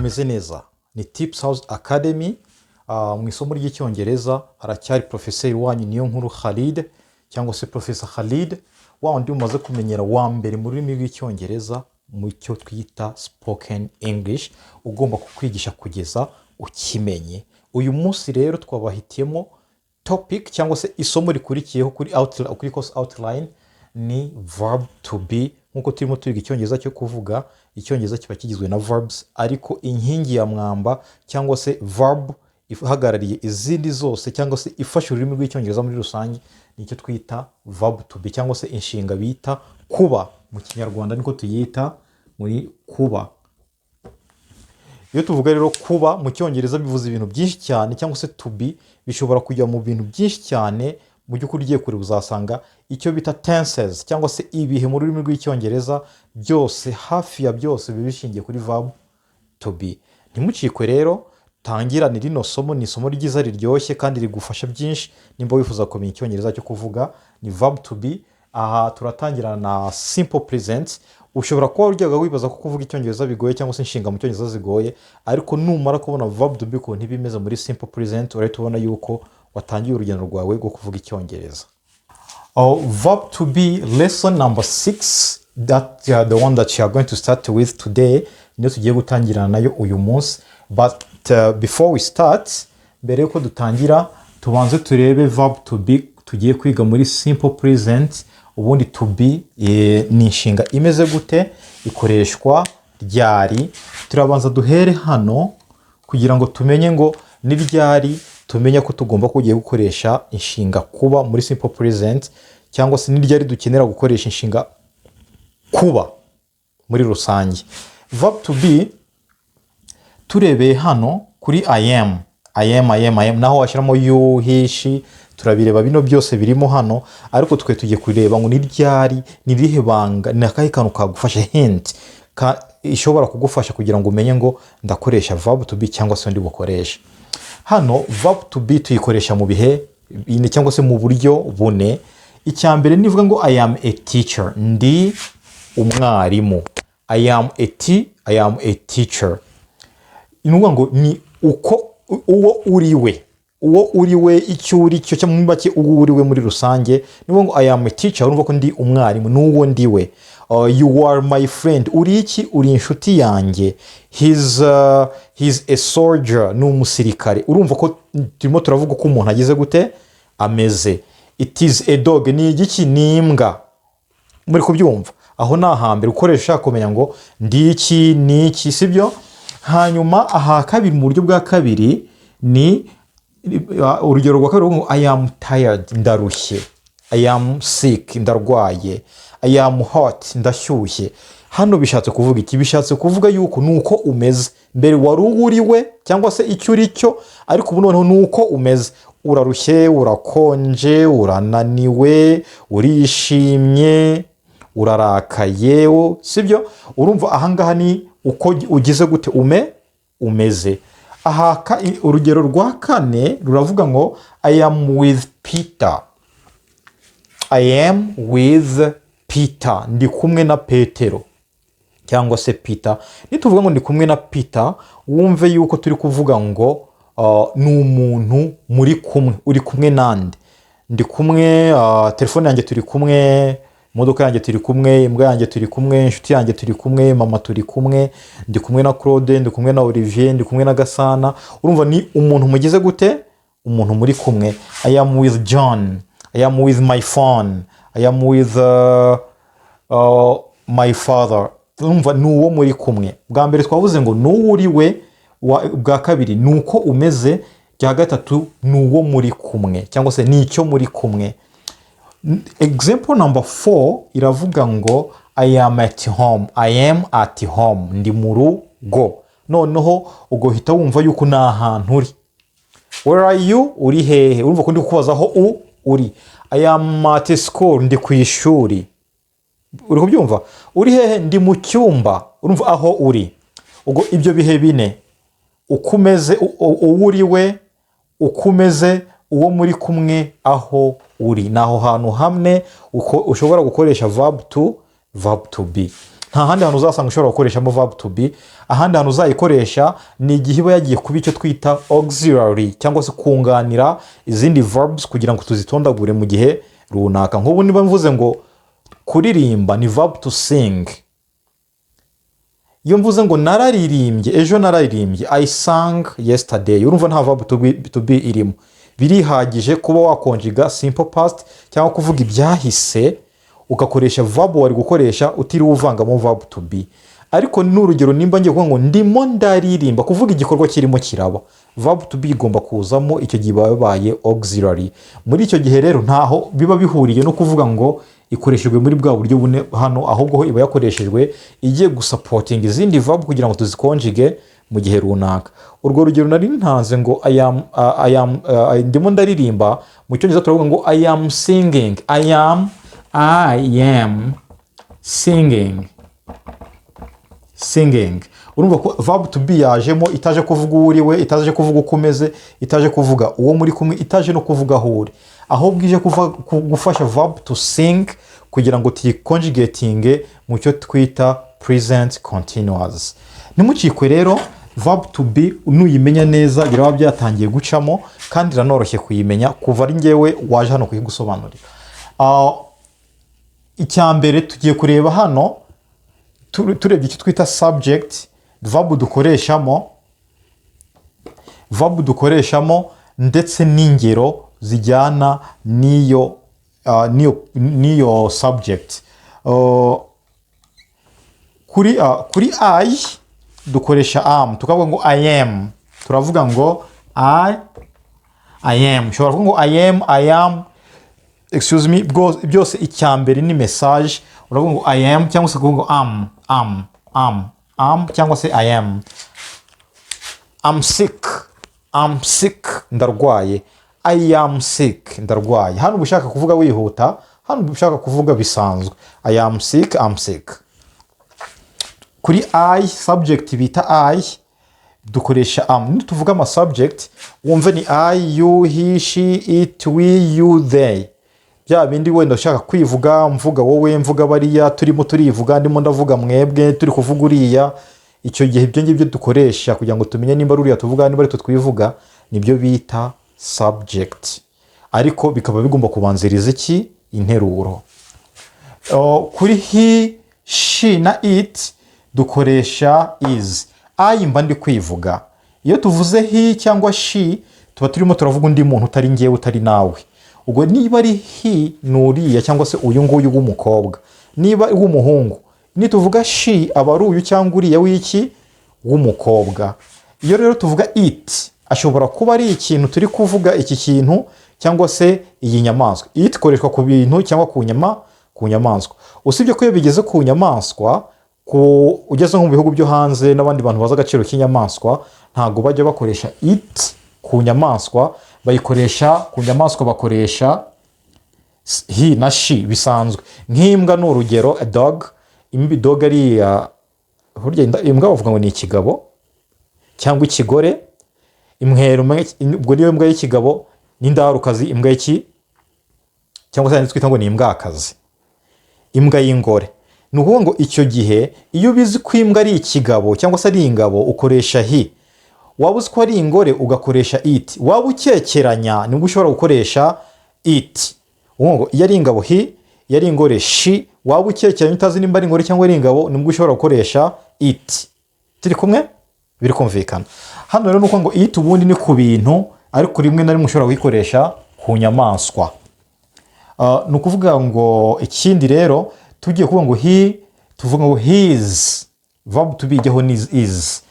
mumeze neza. Ni Tips House Academy. Mu isomo ry'icyongereza haracyari professeur wanyu niyo nkuru Khalid cyangwa se Professor Khalid, wa undi umaze kumenyera wa mbere mu rurimi rw'icyongereza mu cyo twita spoken English, ugomba kukwigisha kugeza ukimenye. Uyu munsi rero twabahitiyemo topic cyangwa se isomo rikurikiyeho kuri course outline ni verb to be. Nkuko turimo twiga icyongereza cyo kuvuga, icyongereza kiba kigizwe na verbs, ariko inkingi ya mwamba cyangwa se verb ihagarariye izindi zose cyangwa se ifasha ururimi rw'icyongereza muri rusange nicyo twita verb to be, cyangwa se inshinga bita kuba. Mu kinyarwanda niko tuyita muri kuba. Iyo tuvuga rero kuba mu cyongereza bivuze ibintu byinshi cyane, cyangwa se to be bishobora kujya mu bintu byinshi cyane. Mu by'ukuri ugiye kure uzasanga icyo bita tenses cyangwa se ibihe mu rurimi rw'icyongereza byose, hafi ya byose biba bishingiye kuri verb to be. Ntimucikwe rero, tangirane rino somo. Ni isomo ryiza riryoshye kandi rigufasha byinshi nimba wifuza kumenya icyongereza cyo kuvuga. Ni verb to be. Aha turatangirana na simple present. Ushobora kuba uryaga wibaza ko kuvuga icyongereza bigoye cyangwa se inshinga mu cyongereza zigoye, ariko numara kubona verb to be ukuntu iba imeze muri simple present, urahita ubona yuko watangiye urugendo rwawe rwo kuvuga icyongereza. Verb to be lesson number 6, that the one that you are going to start with today, niyo tugiye gutangirana nayo uyu munsi. But before we start, mbere yuko dutangira tubanze turebe verb to be tugiye kwiga muri simple present. Ubundi to be ni inshinga imeze gute, ikoreshwa ryari. Turabanza duhere hano kugira ngo tumenye ngo ni ryari tumenya ko tugomba kugiye gukoresha inshinga kuba muri simple present, cyangwa se ni ryari dukenera gukoresha inshinga kuba muri rusange. Verb to be turebeye hano kuri I am naho washyiramo you, he, she, turabireba bino byose birimo hano, ariko twe tugiye kureba ngo ni ryari, ni rihe banga, ni akahe kantu kagufasha, hint ishobora kugufasha kugira ngo umenye ngo ndakoresha verb to be cyangwa se ndi bukoresha. Hano verb to be tuyikoresha mu bihe cyangwa se mu buryo bune. Icya mbere nivuga ngo I am a teacher, ndi umwarimu. I am a teacher. Inuvuga ngo ni uko uwo uriwe icyo uri cyo, cyangwa mu make uwo uriwe muri rusange. Nivuga ngo I am a teacher, urumva ko ndi umwarimu, n'uwo ndiwe. You are my friend, uri iki, uri inshuti yanjye. He's a soldier, ni umusirikare. Urumva ko turimo turavuga ko umuntu agize gute, ameze. It is a dog, ni igiki, ni imbwa. Muri kubyumva aho nahambere ukoresha kumenya ngo ndi iki, ni iki, sibyo? Hanyuma aha kabiri, mu buryo bwa kabiri, ni urugero rwa kabiri ngo I am tired, ndarushye. I am sick, ndarwaye. I am hot, ndashyushye. Hano bishatse kuvuga iki? Bishatse kuvuga yuko nuko umeze. Mbere wari uriwe cyangwa se icyo uri cyo, ariko ubu noneho nuko umeze. Urarushye, urakonje, urananiwe, urishimye, urarakaye, sibyo? Urumva ahangaha ni uko ugize gute, umeze. Aha urugero rwa kane ruravuga ngo I am with Peter. I am with Peter, ndi kumwe na Petero cyangwa se Peter. Nituvuga ngo ndi kumwe na Peter, wumve yuko turi kuvuga ngo ni umuntu muri kumwe. Uri kumwe nande? Ndi kumwe, telefone yanjye turi kumwe, imodoka yanjye turi kumwe, imbwa yanjye turi kumwe, inshuti yanjye turi kumwe, mama turi kumwe, ndi kumwe na Claude, ndi kumwe na Olivier, ndi kumwe na Gasana. Urumva ni umuntu mugize gute, umuntu muri kumwe. I am with John, I am with my phone, I am with my father. Urumva ni uwo muri kumwe. Bwa mbere twavuze ngo n'uwo uriwe, bwa kabiri nuko umeze, bya gatatu ni uwo muri kumwe cyangwa se ni icyo muri kumwe. Example number 4 iravuga ngo I am at home. I am at home, ndi mu rugo. Noneho ugohita wumva yuko ni ahantu uri. Where are you? Uri hehe? Urumva ko ndi kukubaza aho uri. I am at school, ndi ku ishuri. Uri kubyumva? Uri hehe? Ndi mu cyumba. Urumva aho uri. Ubwo ibyo bihe bine, ukumeze, uwuriwe, ukumeze, uwo muri kumwe, aho uri. Naho hantu hamwe ushobora gukoresha verb to be. nta handi hantu uzasanga ushobora gukoreshamo verb to be. Ahandi hantu uzayikoresha ni igihe iba yagiye kuba icyo twita auxiliary cyangwa se kunganira izindi verbs kugira ngo tuzitondagure mu gihe runaka. Nk'ubu niba mvuze ngo kuririmba ni verb to sing. Iyo mvuze ngo nararirimbye, ejo nararirimbye, I sang yesterday, urumva nta verb to be irimo. Birihagije kuba wakonjiga simple past cyangwa kuvuga ibyahise ugakoresha verb wari gukoresha utiriwe uvangamo verb to be. Ariko n'urugero nimba ngiye kuvuga ngo ndimo ndaririmba, kuvuga igikorwa kirimo kiraba, verb to be igomba kuzamo, icyo gihe babaye auxiliary. Muri icyo gihe rero ntaho biba bihuriye no kuvuga ngo ikoreshejwe muri bwa buryo bune hano, ahubwo iba yakoreshejwe igiye gusapotinga izindi verb kugira ngo tuzikonjige mu gihe runaka. Urwo rugero nari ntanze ngo ndimo ndaririmba, mu cyongereza turavuga ngo I am singing. I am singing. Urumva ko verb to be yajemo, itaje kuvuga uwo uriwe, itaje kuvuga uko umeze, itaje kuvuga uwo muri kumwe, itaje no kuvuga aho uri, ahubwo ije gufasha verb to sing kugira ngo tuyikonjugatinge mu cyo twita present continuous. Ntimucikwe rero, verb to be nuyimenya neza biraba byatangiye gucamo kandi iranoroshye kuyimenya kuva ari ngewe waje hano kuyigusobanurira. Icyambere tugiye kureba hano, turebye icyo twita subject, verb dukoreshamo ndetse n'ingero zijyana n'iyo subject. Kuri I dukoresha am, tukavuga ngo I am, turavuga ngo I am, ushobora kuvuga ngo I am, excuse me, byose icyambere ni message. Uravuga ngo I am cyangwa se kuvuga ngo am cyangwa se I am. I'm sick, ndarwaye. I am sick, ndarwaye. Hano ushaka kuvuga wihuta, hano ushaka kuvuga bisanzwe. I am sick, I'm sick. Kuri I, subject bita I, dukoresha am. Nituvuga ama subject, wumve ni I, you, he, she, it, we, you, they. Bya bindi wenda ushaka kwivuga, mvuga wowe, mvuga bariya, turimo turivuga, ndimo ndavuga mwebwe, turi kuvuga uriya. Icyo gihe ibyo ngibyo dukoresha kugira ngo tumenye nimba ruriya tuvuga nimba ari twivuga, nibyo bita subject. Ariko bikaba bigomba kubanziriza iki? Interuro. Kuri he, she na it dukoresha is. I mba ndi kwivuga. Iyo tuvuze he cyangwa she, tuba turimo turavuga undi muntu utari ngewe, utari nawe. Ubwo niba ari he nuriya cyangwa se uyu nguyu w'umukobwa, niba w'umuhungu nituvuga she aba ari uyu cyangwa uriya w'iki w'umukobwa. Iyo rero tuvuga it, ashobora kuba ari ikintu turi kuvuga, iki kintu cyangwa se iyi nyamaswa. It ikoreshwa ku bintu cyangwa ku nyamaswa. Usibye ko iyo bigeze ku nyamaswa, ugeze nko mu bihugu byo hanze n'abandi bantu bazi agaciro k'inyamaswa, ntago bajya bakoresha it ku nyamaswa, bayikoresha ku nyamaswa bakoresha he na she bisanzwe. Nk'imbwa ni urugero, a dog. Dog ari imbwa bavuga ngo ni ikigabo cyangwa ikigore. Imwero ubwo niyo imbwa y'ikigabo, n'indarukazi imbwa y'iki cyangwa se twita ngo ni imbwakazi, imbwa y'ingore. Ni ukuvuga ngo icyo gihe iyo ubizi ko imbwa ari ikigabo cyangwa se ari ingabo ukoresha he. Waba uzi ko ari ingore ugakoresha it. Waba ukekeranya nibwo ushobora gukoresha it. Ngo iyo ari ingabo he, iyo ari ingore she. Waba ukekeranya utazi nimba ari ingore cyangwa ari ingabo, nibwo ushobora gukoresha it. Turi kumwe? Biri kumvikana. Hano rero nuko ngo it ubundi ni ku bintu, ariko rimwe na rimwe ushobora kuyikoresha ku nyamaswa. Ni ukuvuga ngo ikindi rero tugiye kuvuga ngo he, tuvuga ngo his, verb to be ijyaho ni is,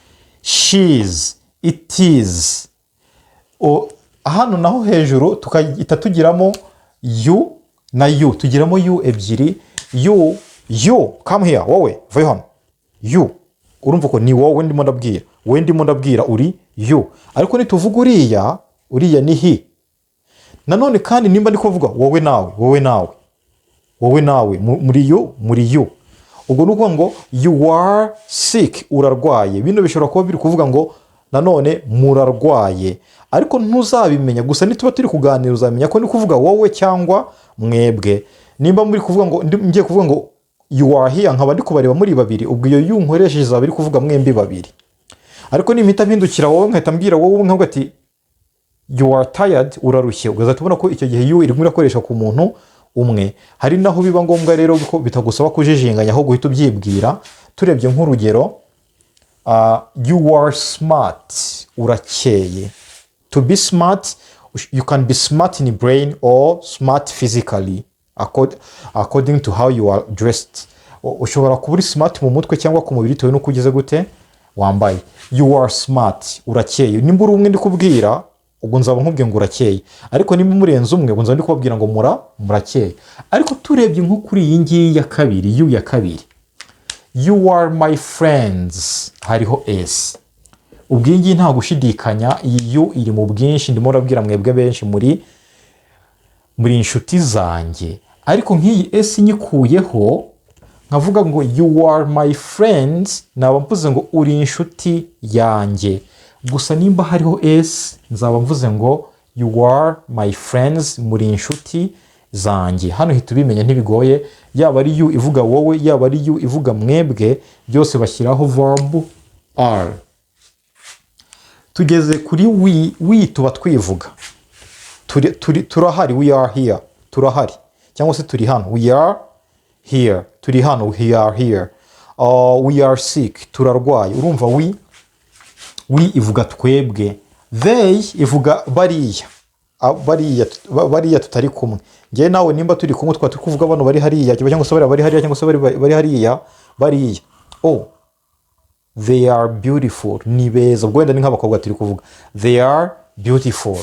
she's, it is. Hano naho hejuru tukahita tugiramo you na you, tugiramo you ebyiri. You, come here, wowe vayo hano. You, urumva ko ni wowe ndimo ndabwira, wowe ndimo ndabwira uri you. Ariko nituvuga uriya ni he. Nanone kandi nimba ndi kuvuga wowe nawe muri you. Ubwo nuko ngo you are sick, urarwaye. Bino bishobora kuba biri kuvuga ngo nanone murarwaye, ariko ntuzabimenya. Gusa nituba turi kuganira uzamenya ko ndi kuvuga wowe cyangwa mwebwe. Nimba muri kuvuga ngo ngiye kuvuga ngo you are here nkaba ndi kubareba muri babiri, ubwo iyo you nkoresheje izaba iri kuvuga mwembi babiri. Ariko nimpita mpindukira wowe nkahita mbwira wowe nkavuga ati you are tired, urarushye, ugaza tubona ko icyo gihe you irimo irakoresha ku muntu umwe. Hari naho biba ngombwa rero ko bitagusaba kujijinganya aho guhita ubyibwira. Turebye nk'urugero, you are smart, urakeye. To be smart, you can be smart in brain or smart physically according to how you are dressed. Ushobora kuba uri smart mu mutwe cyangwa ku mubiri bitewe n'uko ugeze gute wambaye. You are smart, urakeye. Nimba uri umwe ndi kubwira ubwo nzaba nkubwiye ngo urakeye, ariko nimba murenze umwe ubwo nzaba ndi kubabwira ngo murakeye. Ariko turebye nko kuri iyi ngiyi ya kabiri, you ya kabiri, you are my friends, hariho s. Ubwo iyi ngiyi nta gushidikanya iyi you iri mu bwinshi, ndimo urabwira mwebwe benshi muri inshuti zanjye. Ariko nk'iyi s nyikuyeho nkavuga ngo you are my friends, naba mvuze ngo uri inshuti yanjye. Gusa nimba hariho s nzaba mvuze ngo you are my friends, muri inshuti zanjye. Hano hita ubimenya ntibigoye, yaba ari you ivuga wowe, yaba ari you ivuga mwebwe, byose bashyiraho verb are. Tugeze kuri we tuba twivuga. Turahari, we are here, turahari. Cyangwa se turi hano, we are here. Turi hano, we are here. We are sick, turarwaye. Urumva we ivuga twebwe. They ivuga bariya. Bariya tutari kumwe. Ngewe nawe nimba turi kumwe twa turi kuvuga bano bari hariya cyangwa se bari hariya cyangwa se bari hariya, bariya. Oh, they are beautiful, ni beza. Ubwo wenda ni nk'abakobwa turi kuvuga, they are beautiful.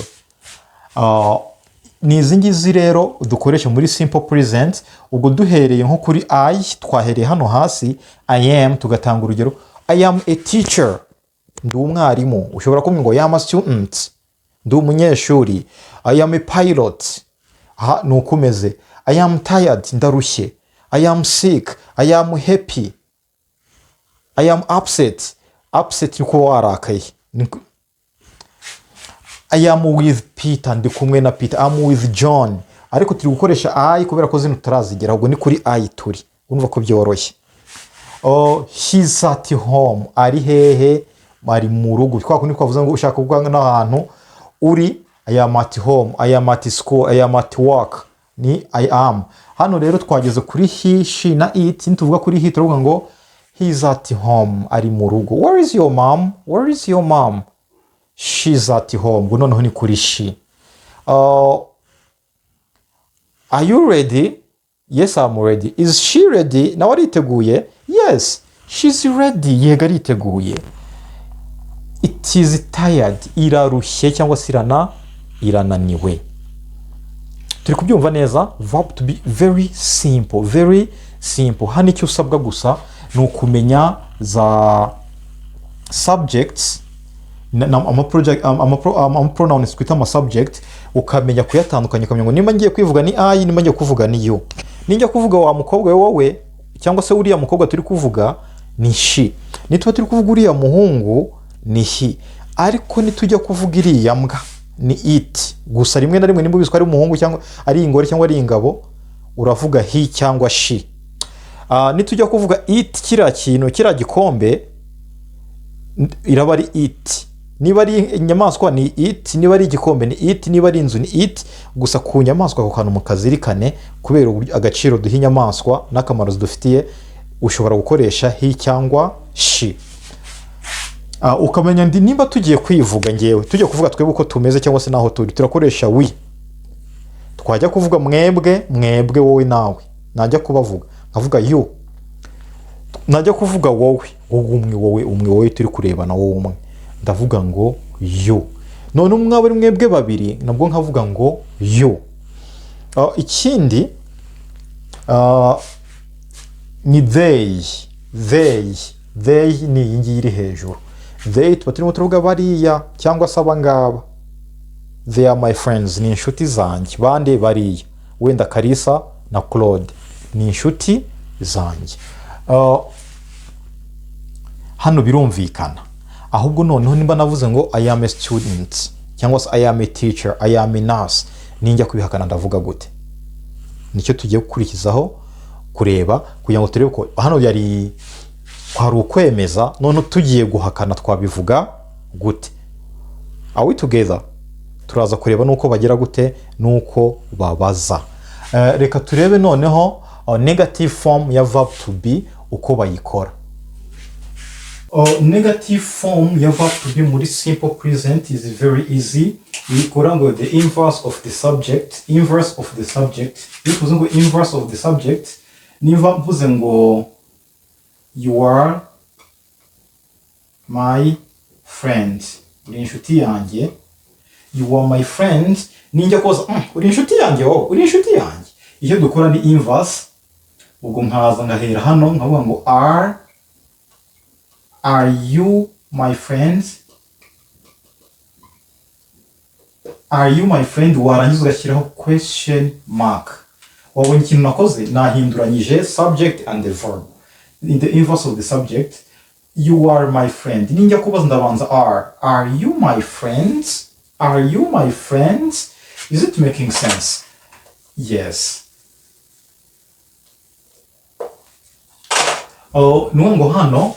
Ni izi ngizi rero dukoresha muri simple present. Ubwo duhereye nko kuri I, twahereye hano hasi, I am, tugatanga urugero, I am a teacher, ndi umwarimu. Ushobora kuvuga ngo I am a student, ndi umunyeshuri. I am a pilot, nuko umeze. I am tired, ndarushye. I am sick, I am happy. I am upset, upset ni kuba warakaye. I am with Peter, ndi kumwe na Peter. I am with John. Ariko turi gukoresha I kubera ko zino turazigera, ubwo ni kuri I turi. Urumva ko byoroshye. He's at home, ari hehe? Ari mu rugo. Twakundi twavuze ngo ushaka kuvuga n'ahantu uri, I am at home, I am at school, I am at work, ni I am. Hano rero twageze kuri he, she na it. Nituvuga kuri he turavuga ngo he's at home, ari mu rugo. Where is your mom? Where is your mom? She's at home. Ngo noneho ni kuri she. Are you ready? Yes, I'm ready. Is she ready? Nawe ariteguye? Yes, she's ready. Yego ariteguye. It is tired, irarushye cyangwa se irananiwe. Turi kubyumva neza. Verb to be very simple, very simple. Hano icyo usabwa gusa ni ukumenya za subjects, ama pronouns twita ama subject, ukamenya kuyatandukanya, ukamenya ngo nimba ngiye kwivuga ni I, nimba ngiye kuvuga ni you. Ninjya kuvuga wa mukobwa wowe cyangwa se uriya mukobwa turi kuvuga ni she. Nituba turi kuvuga uriya muhungu ni he. Ariko nitujya kuvuga iriya mbwa ni it. Gusa rimwe na rimwe nimba bizwa ari umuhungu cyangwa ari ingore cyangwa ari ingabo, uravuga he cyangwa she. Nitujya kuvuga it, kira kintu, kira gikombe, iraba ari it. Niba ari inyamaswa ni it, niba ari igikombe ni it, niba ari inzu ni it. Gusa ku nyamaswa ako kantu mukazirikane kubera agaciro duha inyamaswa n'akamaro zidufitiye, ushobora gukoresha he cyangwa she. Ukamenya nimba tugiye kwivuga, ngewe tujya kuvuga twebwe uko tumeze cyangwa se naho turi, turakoresha we. Twajya kuvuga mwebwe wowe nawe, najya kubavuga nkavuga you. Najya kuvuga wowe umwe turi kurebana wowe umwe, ndavuga ngo you. None umwe ari mwebwe babiri nabwo nkavuga ngo you. Ikindi ni they ni iyi ngiyi iri hejuru. They tuba turimo tuvuga bariya cyangwa se abangaba. They are my friends, ni inshuti zanjye. Bande bariya, wenda Kalisa na Claude ni inshuti zanjye. Hano birumvikana. Ahubwo noneho nimba navuze ngo I am a student cyangwa se I am a teacher, I am a nurse, ninjya kubihakana ndavuga gute? Nicyo tugiye gukurikizaho kureba kugira ngo turebe ko hano yari kwari ukwemeza none tugiye guhakana twabivuga gute. Are we together? Turaza kureba nuko bagira gute nuko babaza. Reka turebe noneho negative form ya verb to be uko bayikora. Negative form ya verb to be muri simple present is very easy. Uyikora ngo the inverse of the subject. Inverse of the subject. Iyo tuvuze ngo inverse of the subject, niba mvuze ngo you are my friend, uri inshuti yanjye. You are my friend, ninjya koza uri inshuti yanjye, uri inshuti yanjye. Iyo dukora ni inverse, ubwo nkaza ngahera hano nkavuga ngo are you my friend? Are you my friend? Warangiza ugashyiraho question mark. Wabonye ikintu nakoze, nahinduranyije subject and the verb. In the inverse of the subject, you are my friend. Ninjya kubaza ndabanza are you my friends? Are you my friends? Is it making sense? Yes. Nungo hano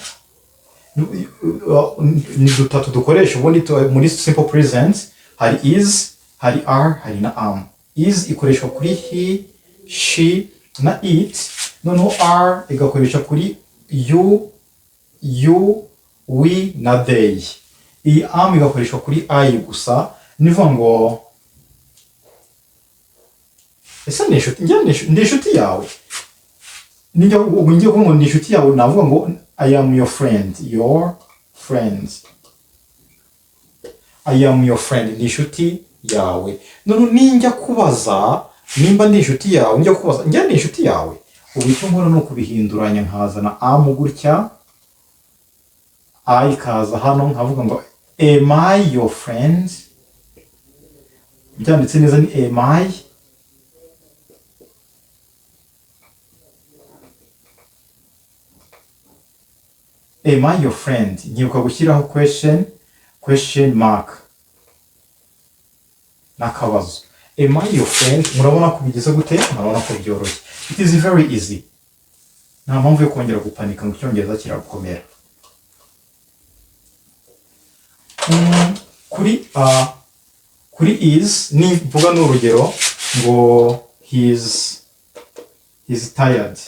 ni dutatu dukoresha ubundi muri simple present. Hari is, hari are, hari na am. Is ikoreshwa kuri he, she na it. Noneho are igakoresha kuri you, we na they. Iyi am igakoreshwa kuri I gusa. Nivuga ngo ese ndi inshuti yawe. Nijya ngiye kuvuga ngo ndi inshuti yawe, navuga ngo I am your friend. Your friend. I am your friend. Ndi inshuti yawe. None ninjya kubaza nimba ndi inshuti yawe, njya kubaza njya ndi inshuti yawe. Ubu icyo nkora no kubihinduranya nkazana am gutya, I kaza hano nkavuga ngo am I your friend? Byanditse neza ni am I. Am I your friend? Ngiye gushyiraho question mark n'akabazo. Am I your friend? Murabona ko bigeze gute? Murabona ko byoroshye. It is very easy. Nta mpamvu yo kongera gupanika ngo Icyongereza kiragukomera. Kuri is ni vuga n'urugero ngo he's tired.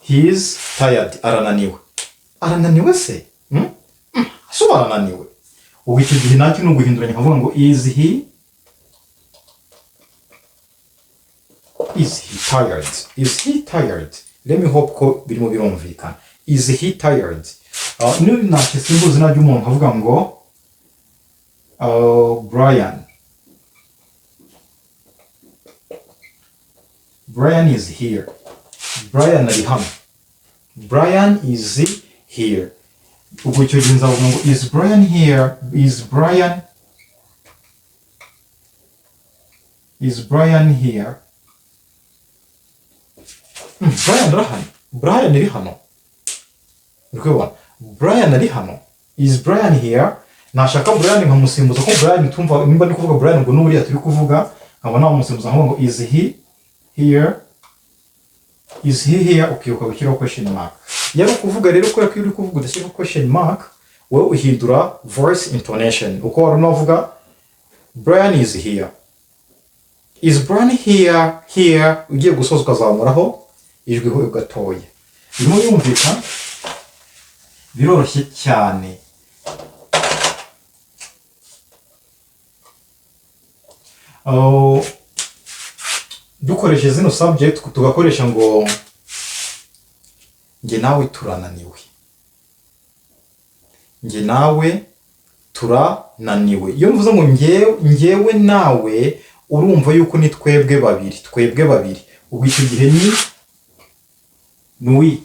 He's tired. Arananiwe. Arananiwe se? So arananiwe. Ubu icyo gihe nacyo no guhinduranya nkavuga ngo is he tired? Is he tired? Let me hope ko birimo birumvikana. Is he tired? Niyo nacyo simbuzi na ry'umuntu nkavuga ngo Brian is here. Brian ari hano. Brian is here. Ubwo icyo gihe nzavuga ngo is Brian here? Is Brian here? Brian ari hano. Brian ari hano. Brian ari hano. Is Brian here? Nashaka Brian nkamusimbuza ko Brian tumva nimba ndi kuvuga Brian ngo n'uriya turi kuvuga nkaba namusimbuza nkavuga ngo is he here? Is he here? Ukiyoka gushyiraho question mark. Yari kuvuga rero ko uri kuvuga udashyiraho question mark, wowe uhindura voice intonation. Uko wari unavuga Brian is here. Is Brian here? Here ugiye gusoza ukazamuraho ijwi ho gatoya. Birimo yumvikana, biroroshye cyane. Dukoreshe zino subject tugakoresha ngo nge nawe turananiwe. Nge nawe turananiwe. Iyo mvuze ngo ngewe nawe urumva yuko ni twebwe babiri. Ubwo icyo gihe ni we.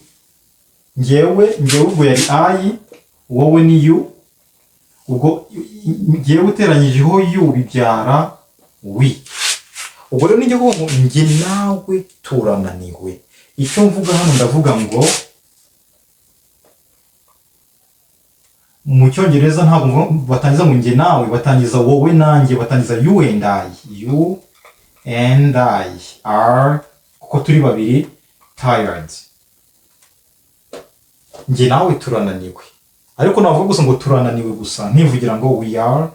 Ngewe ubwo yari I, wowe ni you. Ubwo ngewe uteranyijeho you bibyara we. Ubwo rero nijye kuvuga ngo nge nawe turananiwe. Icyo mvuga hano ndavuga ngo mu Cyongereza ntabwo batangiza ngo nge nawe, batangiza wowe nanjye, batangiza you and I. You and I are kuko turi babiri tired. Njye nawe turananiwe. Ariko navuga gusa ngo turananiwe gusa ntivugira ngo we are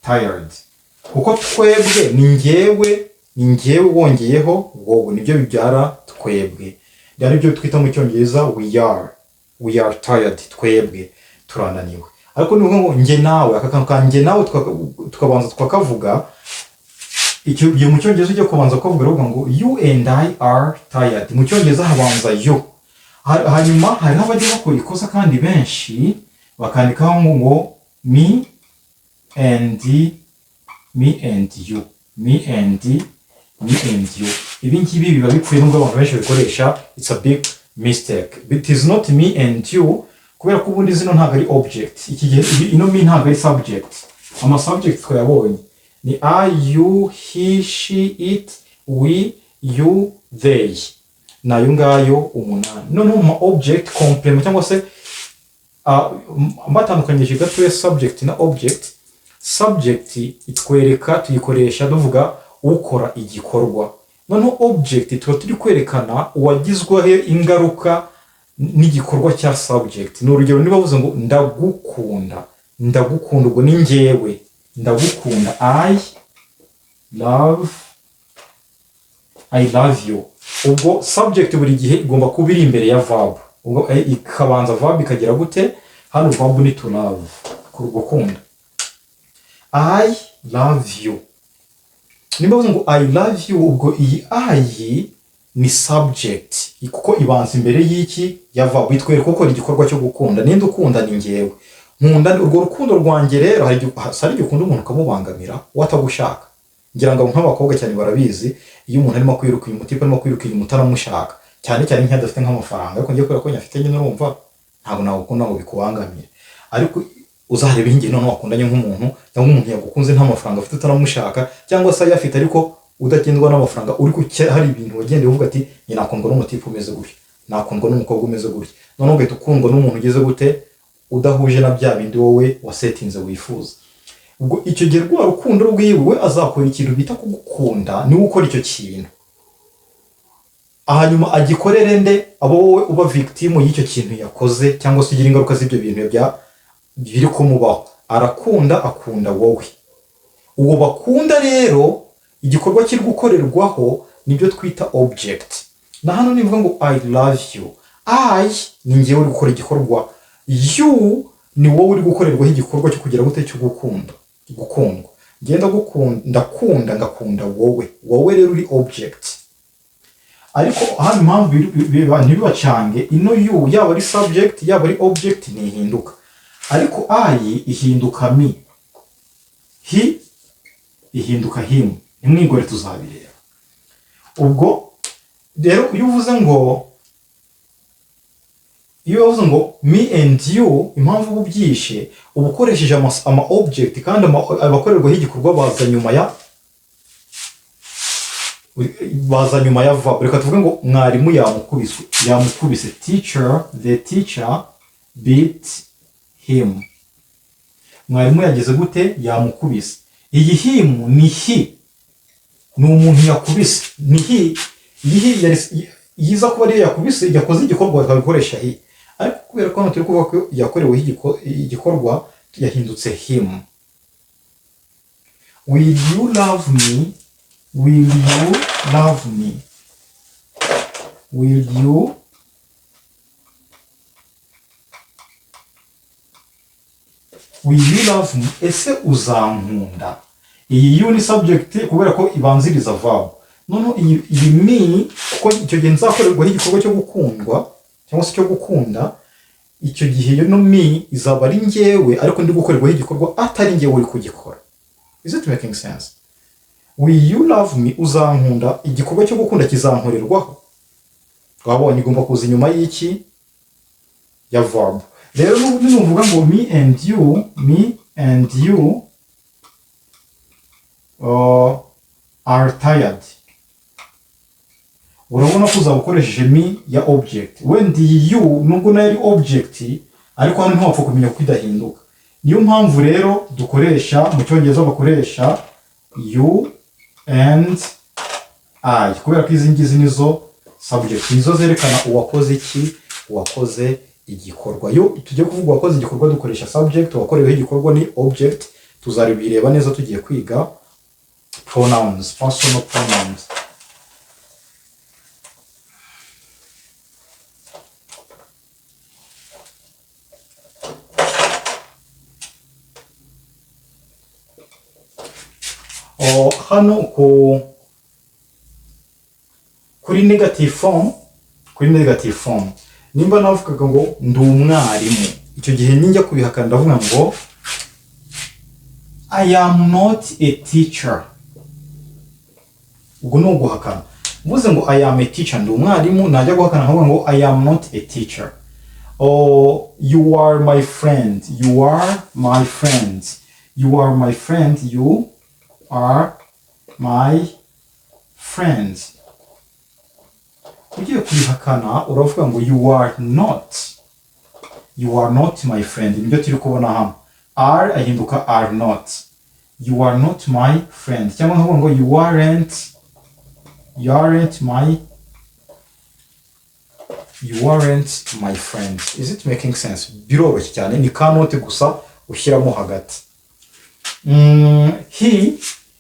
tired. Kuko twebwe ni njyewe wongeyeho wowe, nibyo bibyara twebwe. Byari byo twita mu Cyongereza we are tired, twebwe turananiwe. Ariko nivuga ngo njye nawe, aka kantu ka njye nawe tukabanza twakavuga, icyo gihe mu Cyongereza ujya kubanza kuvuga ngo you and I are tired. Mu Cyongereza habanza you. Hanyuma hari abajya bakora ikosa kandi benshi bakandikaho ngo me and you. Ibi ngibi biba bipfuye nubwo abantu benshi bikoresha. It's a big mistake. It is not me and you, kubera ko ubundi zino ntabwo ari object. Iki gihe ino me ntabwo ari subject. Ama subject twayabonye ni I, you, he, she, it, we, you, they. Nayo ngayo umunani. Noneho ma object complement cyangwa se mbatandukanyije gato subject na object. Subject itwereka, tuyikoresha tuvuga ukora igikorwa. Noneho object tuba turi kwerekana uwagizweho ingaruka n'igikorwa cya subject. Ni urugero niba bavuze ngo ndagukunda, ubwo ni njyewe ndagukunda, I love you. Ubwo subject buri gihe igomba kuba iri imbere ya verb. Ubwo ikabanza verb ikagera gute? Hano verb ni to love, gukunda. I love you. Nimba bavuze ngo I love you, ubwo iyi I ni subject kuko ibanza imbere y'iki ya verb, itwereka ko igikorwa cyo gukunda. Ninde ukunda? Ni njyewe. Nkunda urwo rukundo rwanjye rero. Hari igihe ukunda umuntu ukamubangamira watagushaka. Ngira ngo nk'abakobwa cyane barabizi, iyo umuntu arimo kwiruka uyu mutipe arimo kwiruka uyu mutaramushaka, cyane nk'iyo adafite nk'amafaranga. Ariko ngiye kubera ko nyafite nyine urumva ntabwo nagukunda ngo bikubangamire. Ariko uzareba ingene none wakundanye nk'umuntu cyangwa umuntu yagukunze nta mafaranga afite utaramushaka, cyangwa se ayafite ariko udagendwa n'amafaranga, uri ku hari ibintu wagendeye uvuga ati njye nakundwa n'umutipe umeze gutya, nakundwa n'umukobwa umeze gutya. None ugahita ukundwa n'umuntu ugeze gute udahuje na bya bindi wowe wasetinze wifuza. Ubwo icyo gihe rwa rukundo rwiwe we azakora ikintu bita kugukunda, niwe ukora icyo kintu. Hanyuma agikorere nde? Abo wowe uba victim y'icyo kintu yakoze, cyangwa se ugira ingaruka z'ibyo bintu biri kumubaho. Arakunda, akunda wowe. Uwo bakunda rero igikorwa kiri gukorerwaho nibyo twita object. Na hano nivuga ngo I love you. I ni njyewe uri gukora igikorwa. You ni wowe uri gukorerwaho igikorwa cyo kugira gute cyo gukundwa. Ngenda gukunda, ngakunda wowe. Wowe rero uri object. Ariko hano impamvu ntibibacange, ino you yaba ari subject yaba ari object ntihinduka. Ariko I ihinduka me, he ihinduka him. Nimwigore tuzabireba. Ubwo rero iyo uvuze ngo me and you, impamvu ubyishe ubukoresheje ama object kandi abakorerwaho igikorwa baza nyuma ya verb. Reka tuvuge ngo mwarimu yamukubise. The teacher beat him. Mwarimu yageze gute? Yamukubise. Iyi him ni he, ni umuntu yakubise. Ni he yiza kuba ariyo yakubise, yakoze igikorwa akabikoresha he. Ariko kubera ko turi kuvuga ko yakorewe igikorwa yahindutse him. Will you love me? Will you love me? Will you love me? Ese uzankunda? Iyi you ni subject kubera ko ibanziriza verb. Noneho iyi me kuko icyo gihe nzakorerwaho igikorwa cyo gukundwa cyangwa se cyo gukunda, icyo gihe yo no me izaba ari njyewe ariko ndi gukorerwaho igikorwa atari njyewe uri kugikora. Is it making sense? Will you love me? Uzankunda, igikorwa cyo gukunda kizankorerwaho. Twabonye igomba kuza inyuma y'iki ya verb. Rero nuvuga ngo me and you are tired. Urabona ko uzabukoresheje me ya object. When you nubwo nayo ari object ariko hano ntwapfa kumenya ko idahinduka. Niyo mpamvu rero dukoresha mu Cyongereza bakoresha you and I, kubera ko izi ngizi nizo subject nizo zerekana uwakoze iki, uwakoze igikorwa. Yo tujye kuvuga uwakoze igikorwa dukoresha subject, uwakoreweho igikorwa ni object. Tuzaribireba neza tugiye kwiga pronouns, personal pronouns. Hano kuri negative form, nimba navugaga ngo ndi umwarimu, icyo gihe ninjya kubihakana ndavuga ngo I am not a teacher. Ubwo ni uguhakana. Mvuze ngo I am a teacher, ndi umwarimu, najya guhakana nkavuga ngo I am not a teacher. You are my friend, you are my friend, you are my friend, you are my friend. Ugiye kubihakana uravuga ngo you are not my friend. Nibyo turi kubona hano, are ahinduka are not. You are not my friend. Cyangwa nkavuga ngo you aren't my friend. Is it making sense? Biroroshye cyane, ni kanote gusa ushyiramo hagati. He,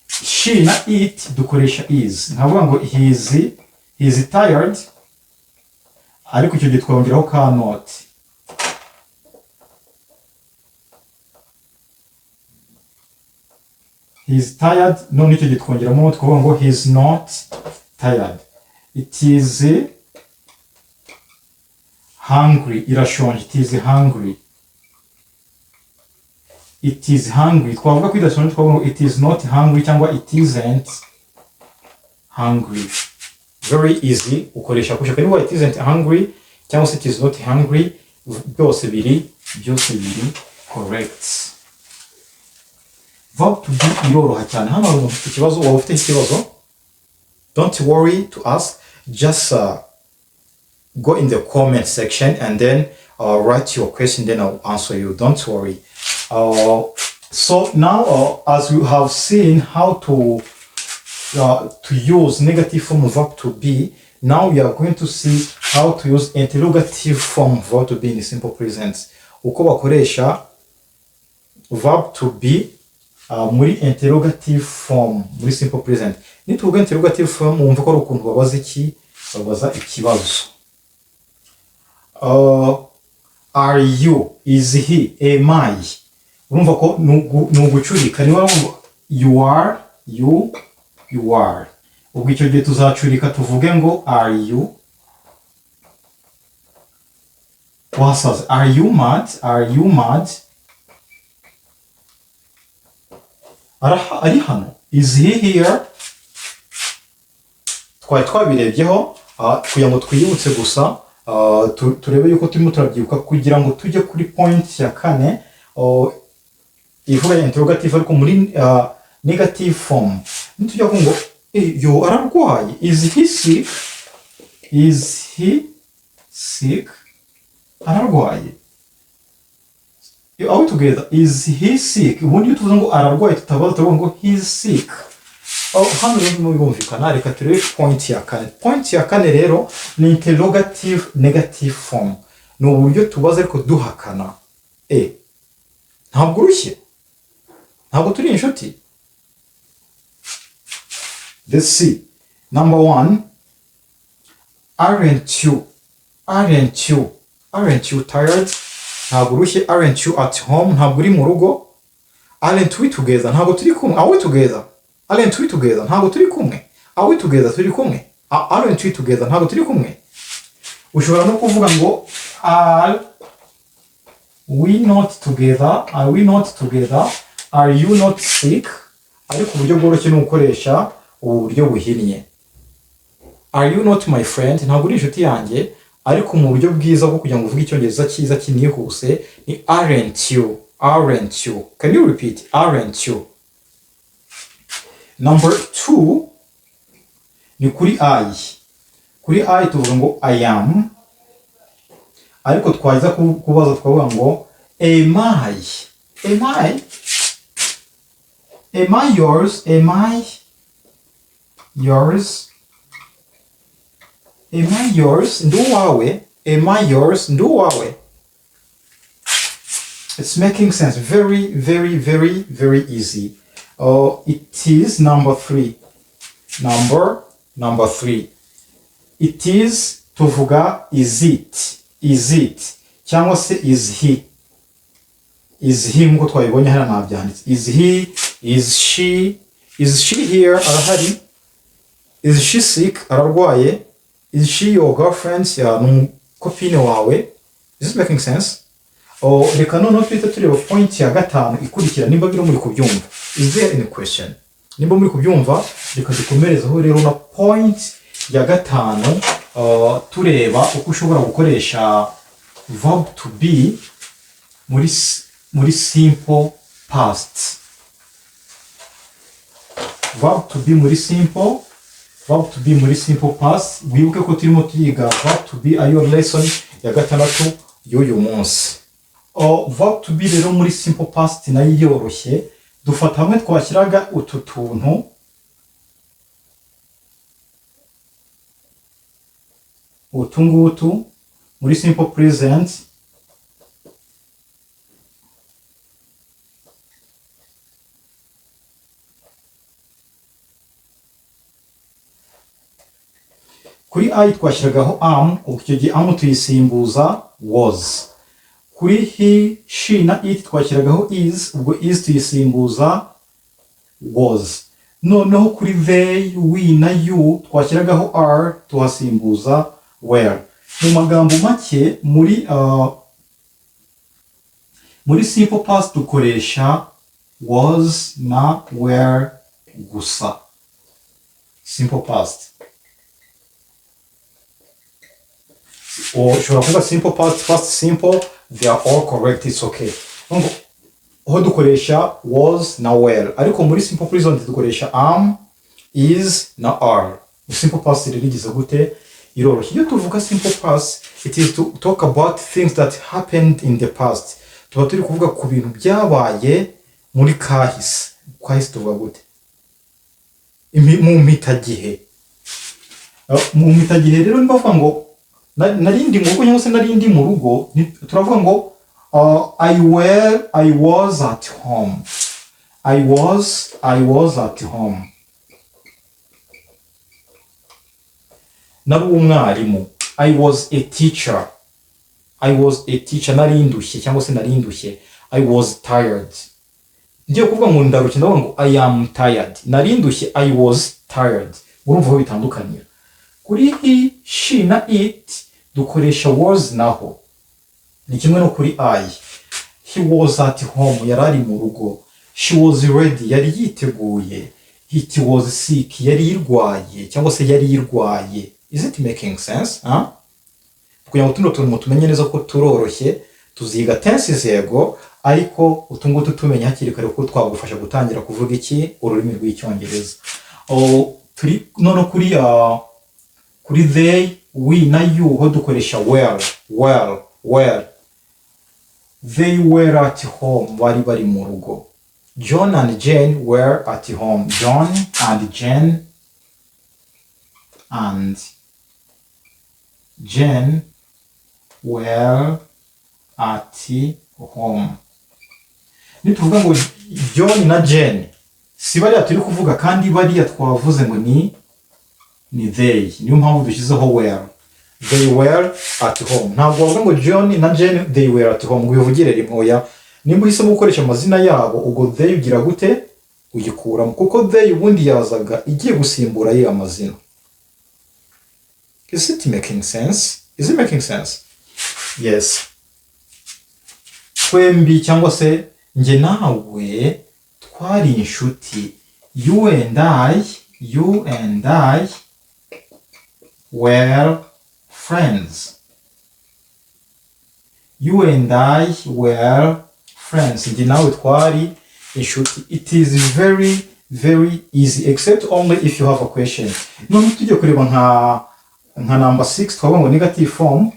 she na it dukoresha is. Nkavuga ngo he is tired, ariko icyo gihe twongeraho cannot. He is tired, none icyo gihe twongeramo twavuga ngo he is not tired. It is hungry, irashonje. It is hungry. It is hungry. Twavuga ko idashonje twavuga ngo it is not hungry cyangwa it isn't hungry. Very easy. Ukoresha kushaka niba it isn't hungry cyangwa se it is not hungry, byose biri correct. Verb to be iroroha cyane. Hano hari umuntu ufite ikibazo, waba ufite ikibazo, don't worry to ask, just go in the comment section and then write your question, then I'll answer you. Don't worry. So now as you have seen how to use negative form of verb to be, now we are going to see how to use interrogative form verb to be in the simple present. Uko bakoresha verb to be muri interrogative form muri simple present. Nituvuga interrogative form wumva ko ari ukuntu babaza iki, babaza ikibazo. Are you, is he, am I. Urumva ko nugucurika, niba you are, you are. Ubwo icyo gihe tuzacurika tuvuge ngo are you. Wasaze, are you mad, ari hano. Is he here. Twari twabirebyeho kugira ngo twiyibutse gusa, turebe yuko turimo turabyibuka kugira ngo tujye kuri point ya kane ivuga interrogative ariko muri negative form. Nitujya ngo yo ararwaye, is he sick, ararwaye. Are we together? Is he sick? Ubundi iyo tuvuze ngo ararwaye tutabaza tuvuga ngo he is sick. Hano rero birumvikana. Reka turebe point ya kane. Point ya kane rero ni interrogative negative form. Ni uburyo tubaza ariko duhakana. Ntabwo urushye, ntabwo turi inshuti. Let's see. Number 1, aren't you tired? Ntabwo urushye. Aren't you at home? Ntabwo uri mu rugo. Aren't we together? Ntabwo turi kumwe. Are we together? Aren't we together? Ntabwo turi kumwe. Are we together? Turi kumwe. Aren't we together? Ntabwo turi kumwe. Ushobora no kuvuga ngo are we not together? Are we not together? Are you not sick? Ariko uburyo bworoshye ni ukoresha ubu buryo buhinnye. Are you not my friend? Ntabwo uri inshuti yanjye. Ariko mu buryo bwiza bwo kugira ngo uvuge icyongereza cyiza kinihuse ni aren't you. Can you repeat? Aren't you. Number 2 ni kuri I. Kuri I tuvuga ngo I am. Ariko twaza kubaza twavuga ngo am I yours? am I yours ndi uwawe, am I yours ndi uwawe. It's making sense. Very, very, very, very easy. It is number 3. Number 3. It is, tuvuga is it. Is it. Cyangwa se is he. Is he nkuko twabibonye hano nabyanditse. Is he, is she, is she here, arahari. Is she sick, ararwaye. Is she your girlfriend, kopine wawe. Is this making sense? Reka noneho tuhita tureba point ya 5 ikurikira nimba biro muri kubyumva. Is there any question? Nimba muri kubyumva, reka dukomerezaho rero na point ya 5 tureba uko ushobora gukoresha verb to be muri simple past. Verb to be muri simple past. Wibuke ko turimo twiga verb to be ayo lesson ya 6 y'uyu munsi. Verb to be rero muri simple past nayo yoroshye. Dufata hamwe twashyiraga utu tuntu utungutu muri simple present. Kuri I twashyiragaho am, icyo gihe am tuyisimbuza was. Kuri he, she na it twashyiragaho is, ubwo is tuyisimbuza was. Noneho kuri they, we na you twashyiragaho are, tuhasimbuza were. Mu magambo make muri simple past dukoresha was na were gusa. Simple past. Ushobora kuvuga simple past, past simple, they are all correct, it's okay. Aho dukoresha was na were, ariko muri simple present dukoresha am, is na are. Simple past rero igize gute? Iroroshye. Iyo tuvuga simple past, it is to talk about things that happened in the past. Tuba turi kuvuga ku bintu byabaye muri kahise. Kahise tuvuga gute? Mu mpitagihe. Mu mpitagihe rero nibavuga ngo narindi mu rugo cyangwa se narindi mu rugo, turavuga ngo I was at home. I was at home. Nari umwarimu. I was a teacher. Narindushye cyangwa se narindushye. I was tired. Ngiye kuvuga ngo ndarushye ndavuga ngo I am tired. Narindushye, I was tired. Urumva aho bitandukanye. Kuri he, she na it dukoresha was naho. Ni kimwe no kuri I. He was at home, yarari mu rugo. She was ready, yari yiteguye. He was sick, yari yirwaye cyangwa se yari yirwaye. Is it making sense? Kugira ngo tuntu tumenye neza ko turoroshye, tuziga tenses yego, ariko utungutu tumenya hakiri kare ko twagufasha gutangira kuvuga iki ururimi rw'Icyongereza. Turi nono kuri they, we na you ho dukoresha were. They were at home, bari mu rugo. John and Jane were at home. John and Jane were at home. Nituvuga ngo John na Jane si bariya turi kuvuga, kandi bariya twavuze ngo ni they. Niyo mpamvu dushyizeho were. They were at home. Ntabwo bavuga ngo John na Jane they were at home ngo uyivugire rimwe oya. Nimba uhisemo gukoresha amazina yabo, ubwo they ugira gute? Uyikuramo, kuko they ubundi yazaga igiye gusimbura ye amazina. Is it making sense? Is it making sense? Yes. Twembi cyangwa se nge nawe twari inshuti. You and I were friends. You and I were friends. Nge nawe twari inshuti. It is very, very easy, except only if you have a question. None tujye kureba nka number 6 twavuga ngo negative form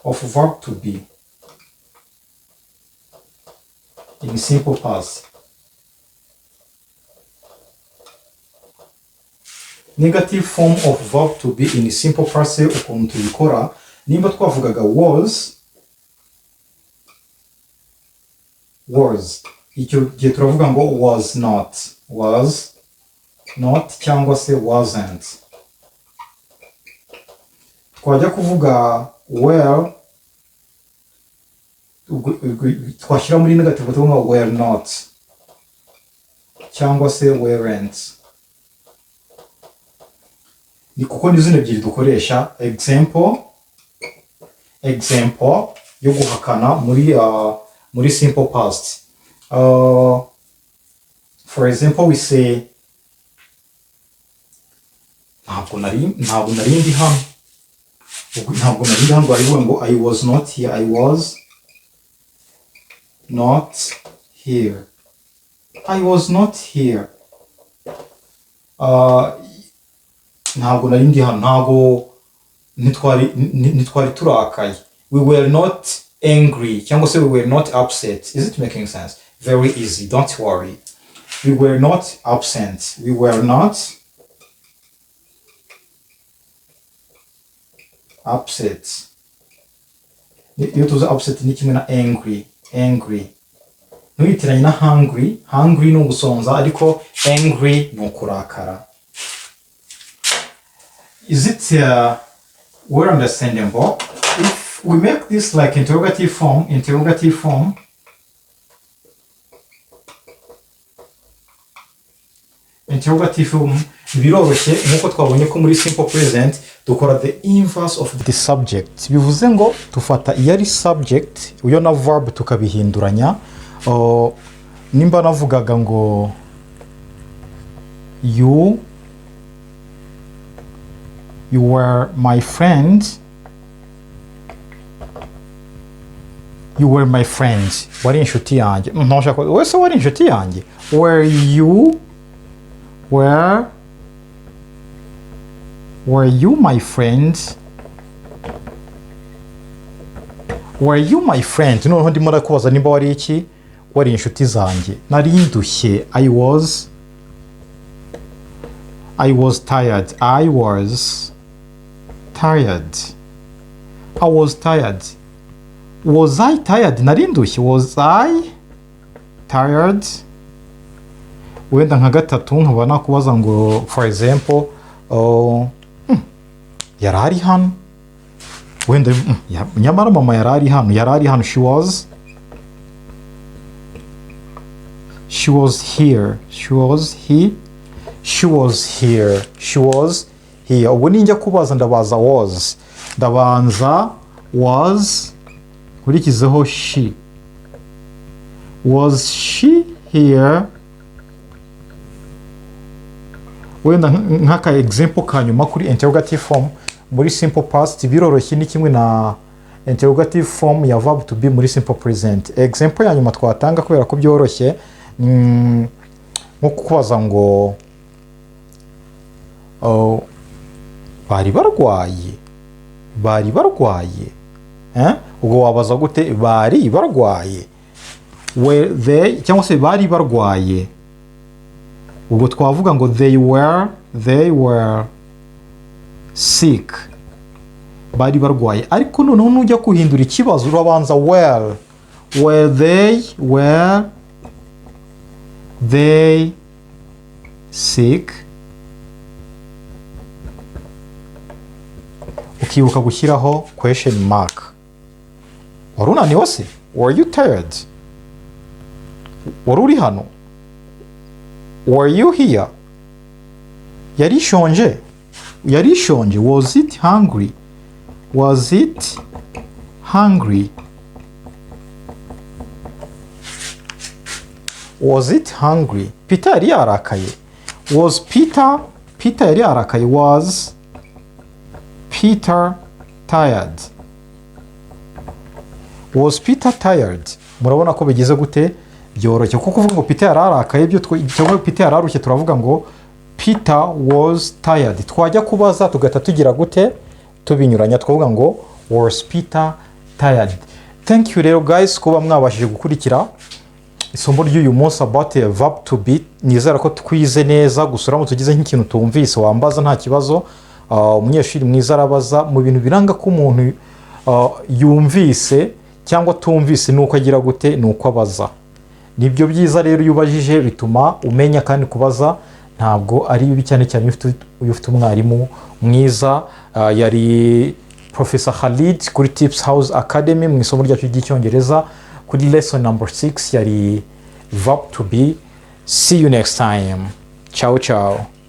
of verb to be in simple past. negative form of verb to be in simple passive ukuntu tubikora. Nimba twavugaga was icyo gihe turavuga ngo was not cyangwa se wasn't. Twajya kuvuga were twashyira muri negative tuvuga were not cyangwa se weren't. Ni kuko n'izina ebyiri dukoresha example yo guhakana muri simple past. For example, we say ntabwo nari ndi hano. Ntabwo nari ndi hano barivuga ngo I was not here. I was not here. I was not here. Ntabwo nari ndi hano. Ntabwo ntitwari turakaye. We were not angry cyangwa se we were not upset. Is it making sense? Very easy, don't worry. We were not absent. We were not upset. Iyo tuzi upset ni kimwe na angry. Ntuyitiranye na hungry ni ugusonza, ariko angry ni ukurakara. Is it well understandable? If we make this like interrogative form, biroroshye nkuko twabonye ko muri simple present dukora the inverse of the subject. Bivuze ngo tufata iyari subject uyo na verb tukabihinduranya. Nimba navugaga ngo you were my friend. You were my friend. Wari inshuti yanjye. Ntashaka wese wari inshuti yanjye. Were you my friend? Were you my friend? Noneho ndimo ndakubaza nimba wari iki? Wari inshuti zanjye. Nari ndushye. I was tired. I was tired. Was I tired? Nari ndushye. Was I tired? Wenda nka gatatu nkaba nakubaza ngo for example yarari hano. Wenda nyamara mama yarari hano. She was here. Ubu ninjya kubaza ndabaza was. Ndabanza was kurikizeho she. Was she here? Wenda nk'aka example kanyuma kuri interrogative form muri simple past biroroshye ni kimwe na interrogative form ya verb to be muri simple present. Example ya nyuma twatanga kubera ko byoroshye nko kubaza ngo bari barwaye. Ubwo wabaza gute bari barwaye? Were they cyangwa se bari barwaye. Ubwo twavuga ngo they were sick. Bari barwaye. Ariko noneho nujya kuhindura ikibazo urabanza were they sick? Ukibuka gushyiraho question mark. Wari unaniwe se? Were you tired? Wari uri hano? Were you here? Yari shonje. Was it hungry? Peter yari yarakaye. Was Peter yari yarakaye. Was Peter tired? Was Peter tired? Murabona ko bigize gute byoroshye kuko kuvuga ngo Peter yararakaye byo cyangwa Peter yararushye turavuga ngo Peter was tired. Twajya kubaza tugata tugira gute tubinyuranya twavuga ngo was Peter tired. Thank you rero guys kuba mwabashije gukurikira isomo ry'uyu munsi about a verb to be. Nizera ko twize neza, gusa uramutse ugize nk'ikintu tumvise wambaza nta kibazo. Umunyeshuri mwiza arabaza mu bintu biranga ko umuntu yumvise cyangwa tumvise nuko agira gute, nuko abaza. Nibyo byiza rero iyo ubajije bituma umenya, kandi kubaza ntabwo ari bibi, cyane cyane iyo ufite umwarimu mwiza. Yari Professor Khalid kuri Tips House Academy mu isomo ryacu ry'Icyongereza kuri lesson number 6 yari verb to be. See you next time. Ciao ciao.